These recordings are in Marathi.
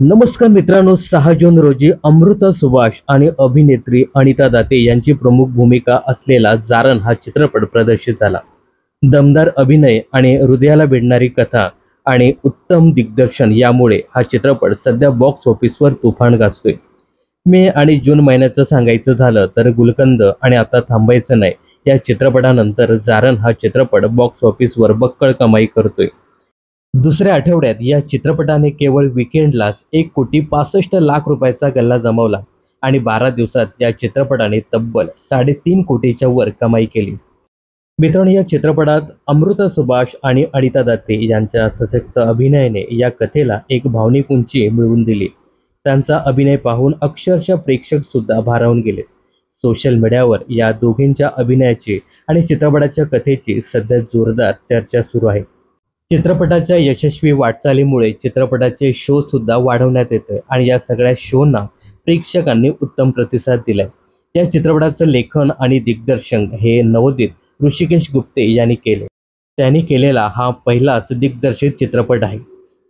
नमस्कार मित्रांनो, 6 जून रोजी अमृता सुभाष आणि अभिनेत्री अनिता दाते यांची प्रमुख भूमिका असलेला जारण हा चित्रपट प्रदर्शित झाला. दमदार अभिनय आणि हृदयाला भिडणारी कथा आणि उत्तम दिग्दर्शन यामुळे हा चित्रपट सध्या बॉक्स ऑफिसवर तुफान गाजतोय. मे आणि जून महिन्याचं सांगायचं झालं तर गुलकंद आणि आता थांबायचं नाही या चित्रपटानंतर जारण हा चित्रपट बॉक्स ऑफिसवर बक्कळ कमाई करतोय. दुसऱ्या आठवड्यात या चित्रपटाने केवळ विकेंडलाच 1,65,00,000 रुपयाचा गल्ला जमवला आणि 12 दिवसात या चित्रपटाने तब्बल 3.5 कोटीच्या वर कमाई केली. मित्रांनो, या चित्रपटात अमृता सुभाष आणि अनिता दत्ते यांच्या सशक्त अभिनयाने या कथेला एक भावनिक उंची मिळवून दिली. त्यांचा अभिनय पाहून अक्षरशः प्रेक्षक सुद्धा भारावून गेले. सोशल मीडियावर या दोघींच्या अभिनयाची आणि चित्रपटाच्या कथेची सध्या जोरदार चर्चा सुरू आहे. चित्रपटाच्या यशस्वी वाटचालीमुळे चित्रपटाचे शो सुद्धा वाढवण्यात येते आणि या सगळ्या शोना प्रेक्षकांनी उत्तम प्रतिसाद दिलाय. या चित्रपटाचं लेखन आणि दिग्दर्शन हे नवोदित ऋषिकेश गुप्ते यांनी केले. त्यांनी केलेला हा पहिलाच दिग्दर्शित चित्रपट आहे.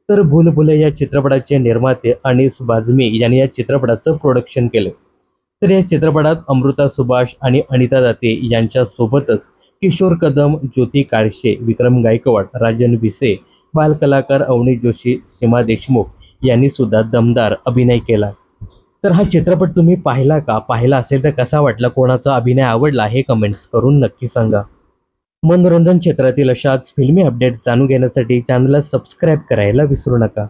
तर भूलभुलैया या चित्रपटाचे निर्माते अनीस बाझमी यांनी या चित्रपटाचं प्रोडक्शन केले. तर या चित्रपटात अमृता सुभाष आणि अनिता दाते यांच्या सोबतच किशोर कदम, ज्योती काळशे, विक्रम गायकवाड, राजन भिसे, बालकलाकार अवनी जोशी, सीमा देशमुख यांनी सुद्धा दमदार अभिनय केला. तर हा चित्रपट तुम्ही पाहिला का? पाहिला असेल तर कसा वाटला? कोणाचा अभिनय आवडला हे कमेंट्स करून नक्की सांगा. मनोरंजन क्षेत्रातील अशाच फिल्मी अपडेट जाणून घेण्यासाठी चॅनलला सबस्क्राईब करायला विसरू नका.